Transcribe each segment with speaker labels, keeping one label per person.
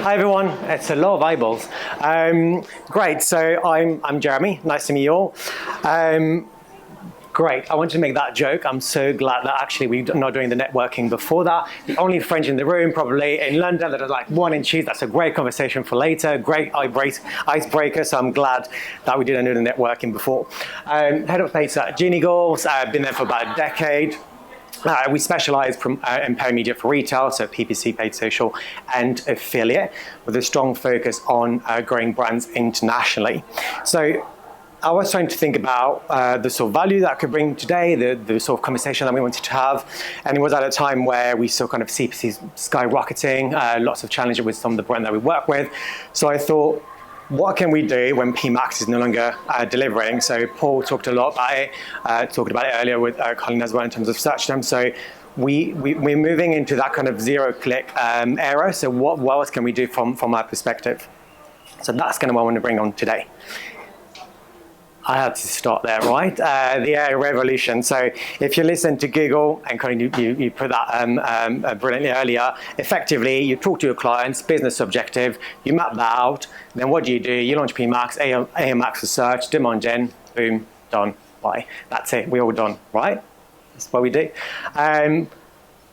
Speaker 1: Hi everyone, it's a lot of eyeballs. Great, so I'm Jeremy, nice to meet you all. Great, I wanted to make that joke. I'm so glad that actually we're not doing the networking before that. The only French in the room, probably in London, that are like one in cheese. That's a great conversation for later, great icebreaker, so I'm glad that we didn't do the networking before. Head of Paid at Genie Goals, I've been there for about a decade. We specialize in paid media for retail, so PPC, paid social, and affiliate, with a strong focus on growing brands internationally. So I was trying to think about the sort of value that I could bring today, the sort of conversation that we wanted to have, and it was at a time where we saw kind of CPCs skyrocketing, lots of challenges with some of the brands that we work with. So I thought, what can we do when PMax is no longer delivering? So Paul talked a lot about it, talked about it earlier with Colin as well in terms of search terms. So we're moving into that kind of zero-click era. So what else can we do from our perspective? So that's kind of what I want to bring on today. I had to start there, right? The AI revolution. So if you listen to Google, and Colin, you put that brilliantly earlier, effectively you talk to your clients, business objective, you map that out, then what do? You launch PMax, AI Max for search, demand gen, boom, done, bye. That's it, we're all done, right? That's what we do.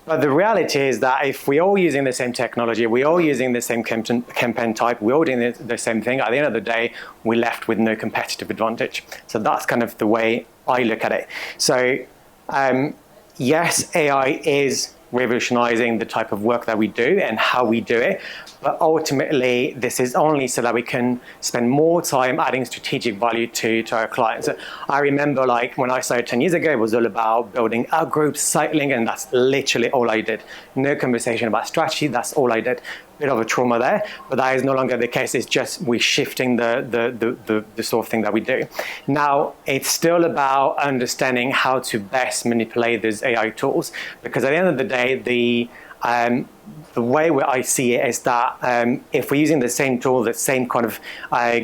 Speaker 1: But the reality is that if we're all using the same technology, we're all using the same campaign type, we're all doing the same thing, at the end of the day, we're left with no competitive advantage. So that's kind of the way I look at it. So yes, AI is revolutionizing the type of work that we do and how we do it. But ultimately, this is only so that we can spend more time adding strategic value to our clients. I remember like when I started 10 years ago, it was all about building out groups, cycling, and that's literally all I did. No conversation about strategy, that's all I did. Bit of a trauma there, but that is no longer the case. It's just we're shifting the sort of thing that we do. Now, it's still about understanding how to best manipulate these AI tools, because at the end of the day, the way where I see it is that if we're using the same tool, the same kind of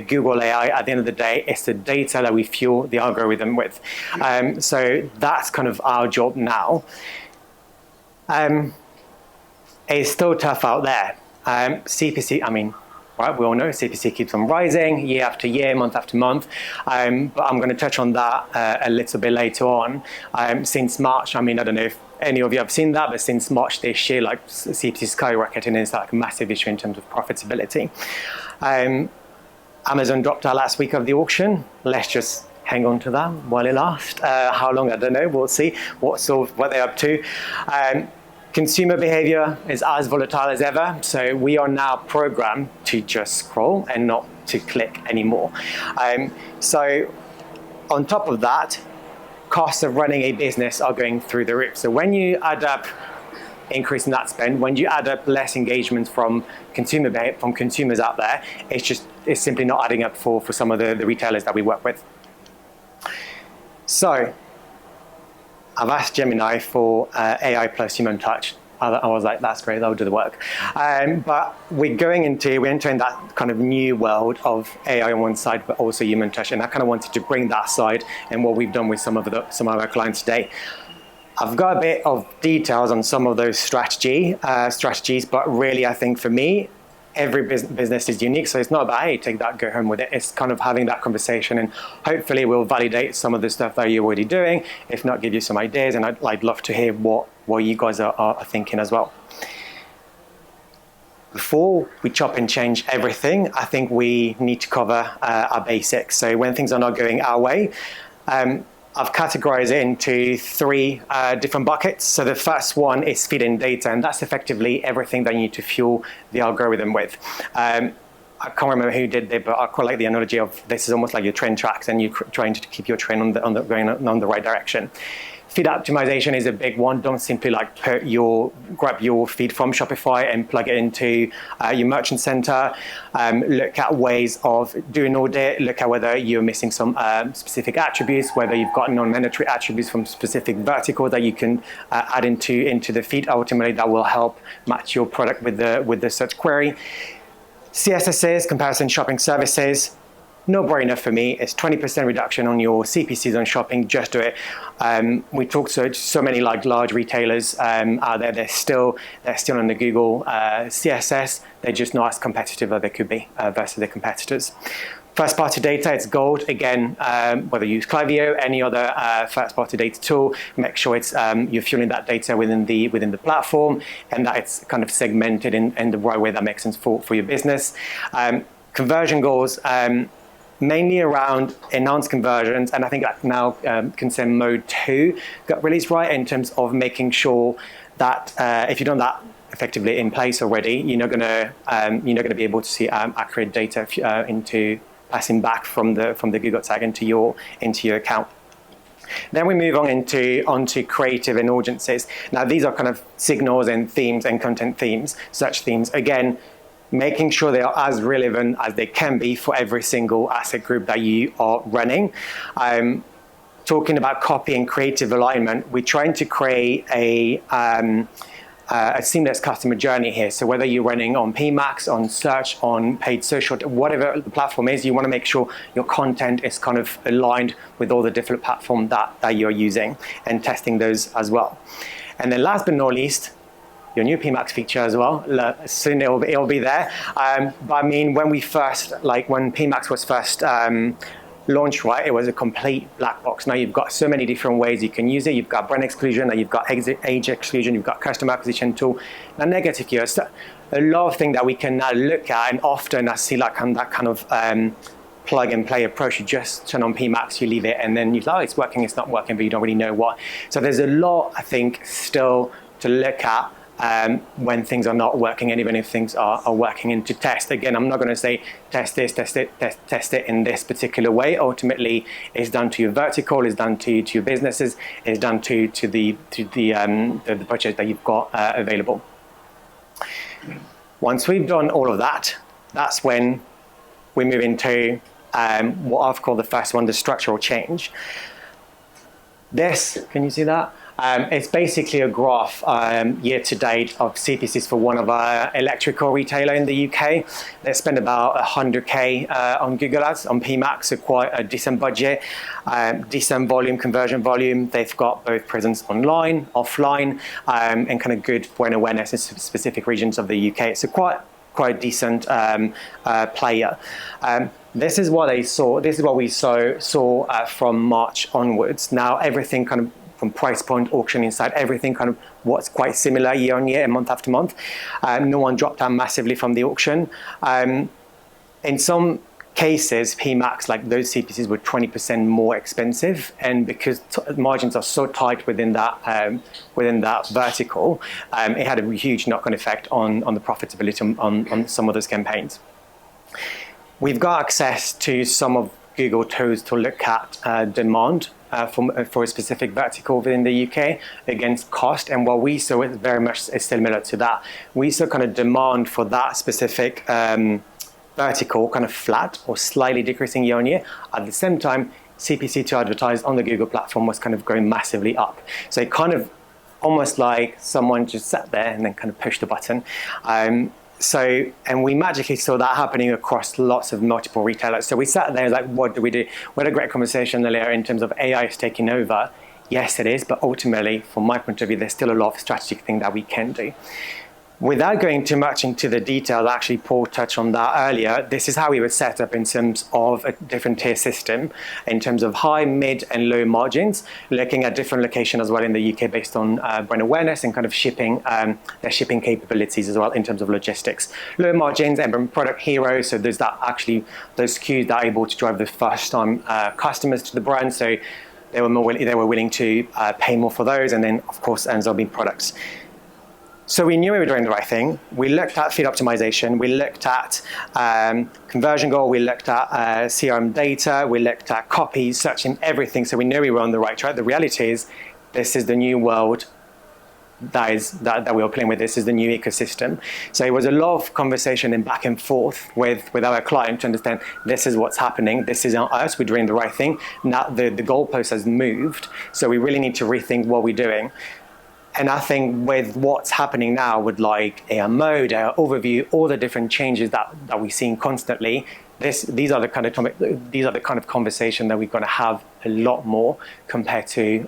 Speaker 1: Google AI, at the end of the day, it's the data that we fuel the algorithm with. So that's kind of our job now. It's still tough out there. CPC, I mean, right, we all know CPC keeps on rising year after year, month after month. But I'm going to touch on that a little bit later on. Since March, I mean, I don't know if any of you have seen that, but since March this year, like CPC skyrocketing is like a massive issue in terms of profitability. Amazon dropped out last week of the auction. Let's just hang on to that while it lasts. How long, I don't know. We'll see what they're up to. Consumer behavior is as volatile as ever, so we are now programmed to just scroll and not to click anymore. So on top of that, costs of running a business are going through the roof. So when you add up increase in that spend, when you add up less engagement from consumers out there, it's simply not adding up for some of the retailers that we work with. So I've asked Gemini for AI plus human touch. I was like, that's great, that'll do the work. But we're entering that kind of new world of AI on one side, but also human touch. And I kind of wanted to bring that side and what we've done with some of our clients today. I've got a bit of details on some of those strategies, but really I think for me, every business is unique, so it's not about, hey, take that, go home with it. It's kind of having that conversation, and hopefully we'll validate some of the stuff that you're already doing, if not give you some ideas, and I'd love to hear what you guys are thinking as well. Before we chop and change everything, I think we need to cover our basics. So when things are not going our way, I've categorized it into three different buckets. So the first one is feeding data, and that's effectively everything that you need to fuel the algorithm with. I can't remember who did it, but I quite like the analogy of this is almost like your train tracks, and you're trying to keep your train going on the right direction. Feed optimization is a big one. Don't simply like grab your feed from Shopify and plug it into your merchant center. Look at ways of doing audit. Look at whether you're missing some specific attributes, whether you've got non-monetary attributes from specific verticals that you can add into the feed. Ultimately, that will help match your product with the search query. CSSs, comparison shopping services. no-brainer for me. It's 20% reduction on your CPCs on shopping. Just do it. We talked to so many like large retailers out there. They're still on the Google CSS. They're just not as competitive as they could be versus their competitors. First-party data, it's gold. Again, whether you use Klaviyo, any other first-party data tool, make sure it's you're fueling that data within the platform, and that it's kind of segmented in the right way that makes sense for your business. Conversion goals. Mainly around enhanced conversions, and I think that now Consent Mode 2 got released right in terms of making sure that if you've done that effectively in place already, you're not going to be able to see accurate data into passing back from the Google tag into your account. Then we move on onto creative and audiences. Now these are kind of signals and themes and content themes. Such themes again, making sure they are as relevant as they can be for every single asset group that you are running. Talking about copy and creative alignment, we're trying to create a seamless customer journey here. So whether you're running on PMax, on search, on paid social, whatever the platform is, you want to make sure your content is kind of aligned with all the different platforms that you're using, and testing those as well. And then last but not least, your new PMax feature as well. Soon it'll be there. But I mean, when PMax was first launched, right, it was a complete black box. Now you've got so many different ways you can use it. You've got brand exclusion, and you've got age exclusion, you've got customer acquisition tool, and negative keywords. So a lot of things that we can now look at, and often I see like that kind of plug and play approach. You just turn on PMax, you leave it, and then you're like, oh, it's working, it's not working, but you don't really know what. So there's a lot, I think, still to look at when things are not working, and even if things are working, and to test. Again, I'm not going to say test this, test it in this particular way. Ultimately, it's done to your vertical, it's done to your businesses, it's done to the budget that you've got available. Once we've done all of that, that's when we move into what I've called the first one, the structural change. This, can you see that? It's basically a graph year to date of CPCs for one of our electrical retailer in the UK. They spend about 100K on Google Ads, on PMax, so quite a decent budget, decent volume, conversion volume. They've got both presence online, offline, and kind of good brand awareness in specific regions of the UK. It's quite decent player. This is what they saw. This is what we saw from March onwards. Now everything kind of from price point, auction inside, everything kind of what's quite similar year on year and month after month. No one dropped down massively from the auction. In some cases, PMax, like those CPCs were 20% more expensive, and because margins are so tight within that vertical, it had a huge knock-on effect on the profitability on some of those campaigns. We've got access to some of Google tools to look at demand for a specific vertical within the UK against cost, and what we saw is very much similar to that. We saw kind of demand for that specific vertical kind of flat or slightly decreasing year on year. At the same time, CPC to advertise on the Google platform was kind of going massively up. So it kind of almost like someone just sat there and then kind of pushed the button. And we magically saw that happening across lots of multiple retailers. So we sat there like, what do we do? We had a great conversation earlier in terms of AI is taking over. Yes, it is, but ultimately, from my point of view, there's still a lot of strategic things that we can do. Without going too much into the detail, actually Paul touched on that earlier, this is how we would set up in terms of a different tier system, in terms of high, mid and low margins, looking at different locations as well in the UK based on brand awareness and kind of shipping, their shipping capabilities as well in terms of logistics. Low margins and product heroes, so there's that actually, those SKUs that are able to drive the first time customers to the brand, so they were willing to pay more for those, and then of course ends up being products. So we knew we were doing the right thing. We looked at feed optimization, we looked at conversion goal, we looked at CRM data, we looked at copy, searching, everything. So we knew we were on the right track. The reality is, this is the new world that we are playing with. This is the new ecosystem. So it was a lot of conversation and back and forth with our client to understand this is what's happening. This is us. We're doing the right thing. Now the goalpost has moved. So we really need to rethink what we're doing. And I think with what's happening now with like AI mode, AI overview, all the different changes that we're seeing constantly, these are the kind of conversation that we're going to have a lot more compared to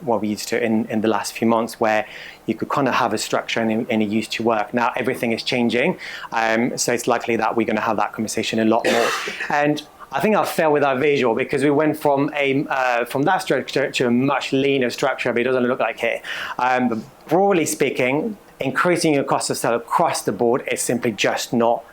Speaker 1: what we used to in the last few months, where you could kind of have a structure and it used to work. Now everything is changing, so it's likely that we're going to have that conversation a lot more. And I think I failed with our visual because we went from that structure to a much leaner structure, but it doesn't look like it. But broadly speaking, increasing your cost of sale across the board is simply just not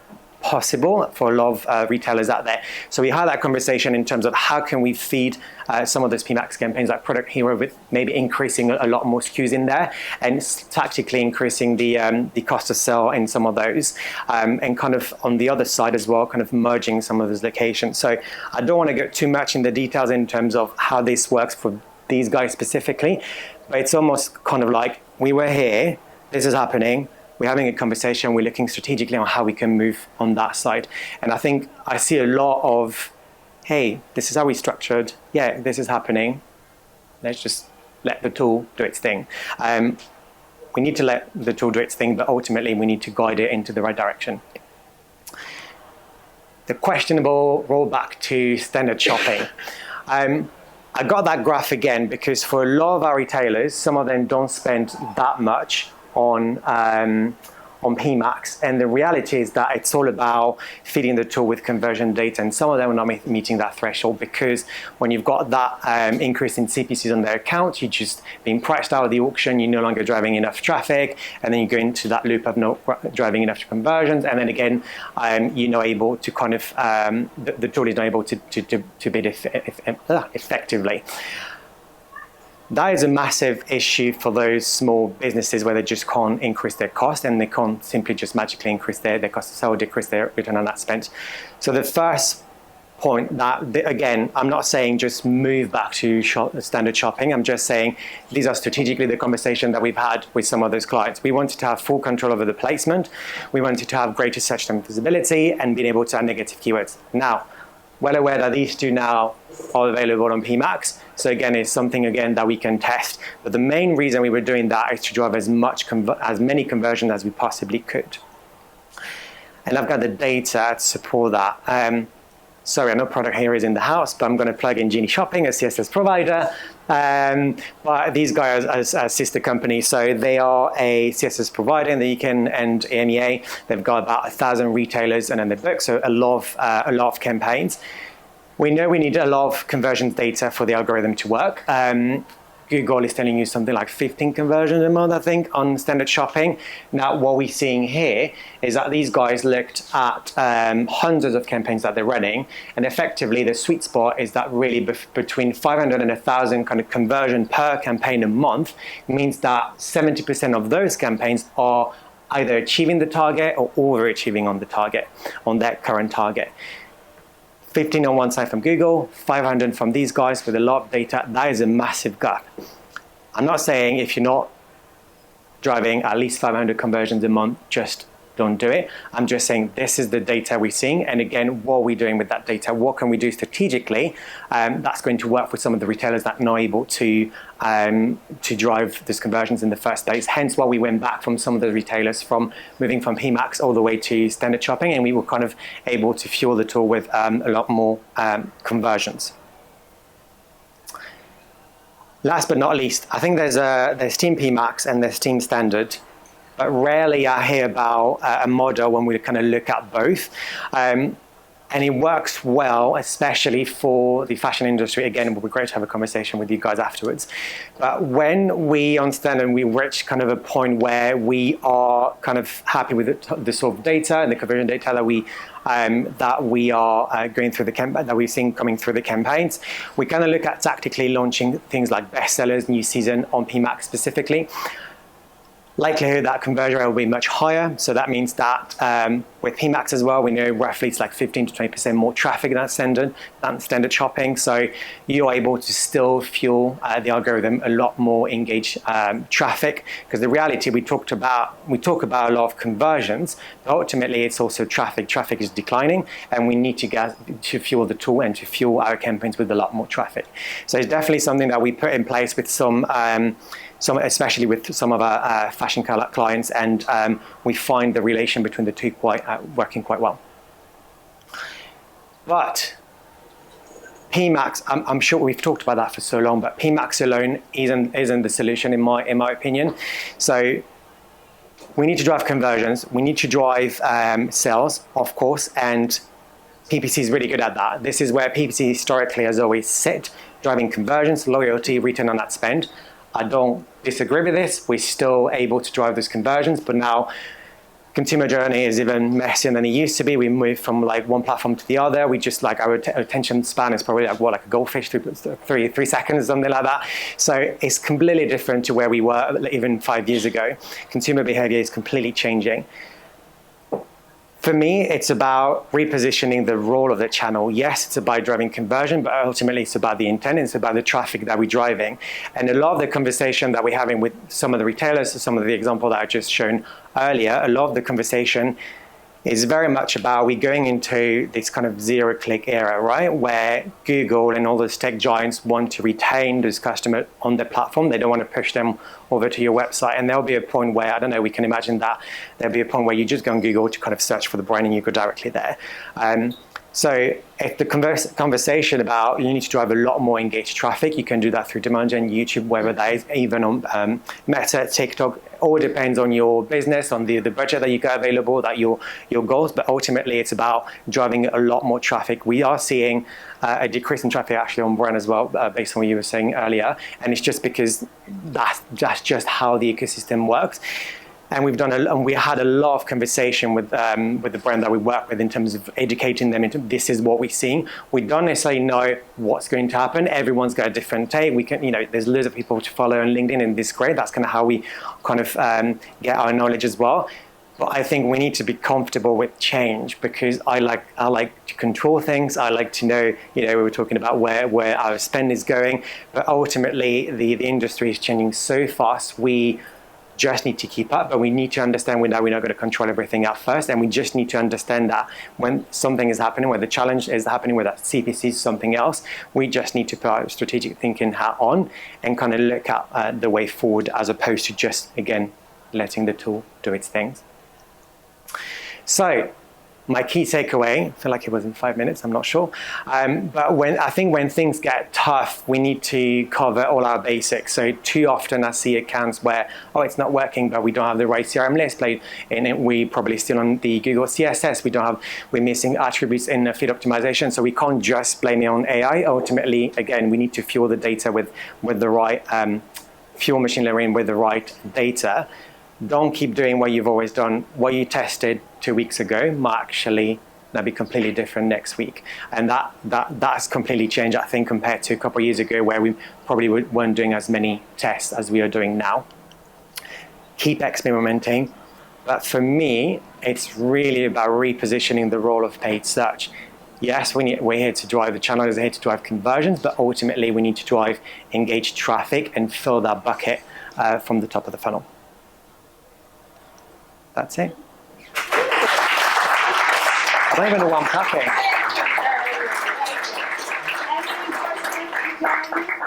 Speaker 1: possible for a lot of retailers out there. So we had that conversation in terms of how can we feed some of those PMax campaigns like Product Hero with maybe increasing a lot more SKUs in there and tactically increasing the cost of sale in some of those, and kind of on the other side as well, kind of merging some of those locations. So I don't want to get too much in the details in terms of how this works for these guys specifically, but it's almost kind of like we were here, this is happening, we're having a conversation, we're looking strategically on how we can move on that side. And I think I see a lot of, hey, this is how we structured, yeah, this is happening, let's just let the tool do its thing. We need to let the tool do its thing, but ultimately we need to guide it into the right direction. The questionable rollback to standard shopping. I got that graph again because for a lot of our retailers, some of them don't spend that much on PMax, and the reality is that it's all about feeding the tool with conversion data, and some of them are not meeting that threshold because when you've got that increase in CPCs on their account, you're just being priced out of the auction, you're no longer driving enough traffic, and then you go into that loop of not driving enough conversions, and then again you're not able to kind of the tool is not able to bid effectively. That is a massive issue for those small businesses where they just can't increase their cost and they can't simply just magically increase their cost of sale or decrease their return on that spend. So the first point that, again, I'm not saying just move back to standard shopping. I'm just saying these are strategically the conversation that we've had with some of those clients. We wanted to have full control over the placement. We wanted to have greater search term visibility and being able to add negative keywords. Now, well aware that these two now are available on PMax. So again, it's something again that we can test. But the main reason we were doing that is to drive as many conversions as we possibly could. And I've got the data to support that. Sorry, I know Product Hero is in the house, but I'm going to plug in Genie Shopping, a CSS provider. But these guys are a sister company, so they are a CSS provider in the UK and EMEA. They've got about 1,000 retailers and in their book, so a lot of campaigns. We know we need a lot of conversions data for the algorithm to work. Google is telling you something like 15 conversions a month, I think, on standard shopping. Now, what we're seeing here is that these guys looked at hundreds of campaigns that they're running, and effectively the sweet spot is that really between 500 and 1,000 kind of conversion per campaign a month. It means that 70% of those campaigns are either achieving the target or overachieving on the target, on their current target. 15 on one side from Google, 500 from these guys with a lot of data. That is a massive gap. I'm not saying if you're not driving at least 500 conversions a month, just don't do it. I'm just saying this is the data we're seeing. And again, what are we doing with that data? What can we do strategically that's going to work with some of the retailers that are not able to drive these conversions in the first place? Hence why we went back from some of the retailers from moving from PMax all the way to standard shopping, and we were kind of able to fuel the tool with a lot more conversions. Last but not least, I think there's Team PMax and there's Team Standard. But rarely I hear about a model when we kind of look at both. And it works well, especially for the fashion industry. Again, it would be great to have a conversation with you guys afterwards. But when we understand and we reach kind of a point where we are kind of happy with the sort of data and the conversion data that we are going through that we've seen coming through the campaigns, we kind of look at tactically launching things like bestsellers, new season on PMax specifically. Likelihood that conversion rate will be much higher. So that means that with PMax as well, we know roughly it's like 15 to 20% more traffic than standard shopping. So you're able to still fuel the algorithm a lot more engaged traffic, because the reality we talk about a lot of conversions, but ultimately it's also traffic. Traffic is declining, and we need to fuel the tool and to fuel our campaigns with a lot more traffic. So it's definitely something that we put in place with some especially with some of our fashion clients, and we find the relation between the two working quite well. But PMax, I'm sure we've talked about that for so long, but PMax alone isn't the solution in my opinion. So we need to drive conversions, we need to drive sales, of course, and PPC is really good at that. This is where PPC historically has always sit, driving conversions, loyalty, return on that spend. I don't disagree with this. We're still able to drive those conversions, but now consumer journey is even messier than it used to be. We moved from like one platform to the other. We just like our attention span is probably like a goldfish, 3 seconds, something like that. So it's completely different to where we were even 5 years ago. Consumer behavior is completely changing. For me, it's about repositioning the role of the channel. Yes, it's about driving conversion, but ultimately it's about the intent, it's about the traffic that we're driving. And a lot of the conversation that we're having with some of the retailers, some of the example that I just shown earlier, a lot of the conversation is very much about we going into this kind of zero-click era, right? Where Google and all those tech giants want to retain those customers on their platform. They don't want to push them over to your website. And there'll be a point where, I don't know, we can imagine that there'll be a point where you just go on Google to kind of search for the brand and you go directly there. So if the conversation about you need to drive a lot more engaged traffic, you can do that through demand gen, YouTube, whether that is even on Meta, TikTok. All depends on your business, on the budget that you got available, that your goals. But ultimately, it's about driving a lot more traffic. We are seeing a decrease in traffic actually on brand as well, based on what you were saying earlier. And it's just because that's just how the ecosystem works. And we had a lot of conversation with the brand that we work with in terms of educating them into this is what we're seeing. We don't necessarily know what's going to happen. Everyone's got a different take. We can, there's loads of people to follow on LinkedIn, and this is great. That's kind of how we kind of get our knowledge as well. But I think we need to be comfortable with change, because I like to control things. I like to know, we were talking about where our spend is going. But ultimately, the industry is changing so fast. We just need to keep up, but we need to understand that we're not going to control everything at first, and we just need to understand that when something is happening, when the challenge is happening, whether that's CPC is something else, we just need to put our strategic thinking hat on and kind of look at the way forward, as opposed to just, again, letting the tool do its things. So my key takeaway, I feel like it was in 5 minutes, I'm not sure. But I think when things get tough, we need to cover all our basics. So too often I see accounts where, it's not working, but we don't have the right CRM list in it. We probably still on the Google CSS. We're missing attributes in the feed optimization. So we can't just blame it on AI. Ultimately, again, we need to fuel the data with the right, fuel machine learning with the right data. Don't keep doing what you've always done. What you tested 2 weeks ago might actually be completely different next week. And that's completely changed, I think, compared to a couple of years ago, where we probably weren't doing as many tests as we are doing now. Keep experimenting. But for me, it's really about repositioning the role of paid search. Yes, we're here to drive, the channel is here to drive conversions, but ultimately we need to drive engaged traffic and fill that bucket from the top of the funnel. That's it. I don't even know why I'm clapping.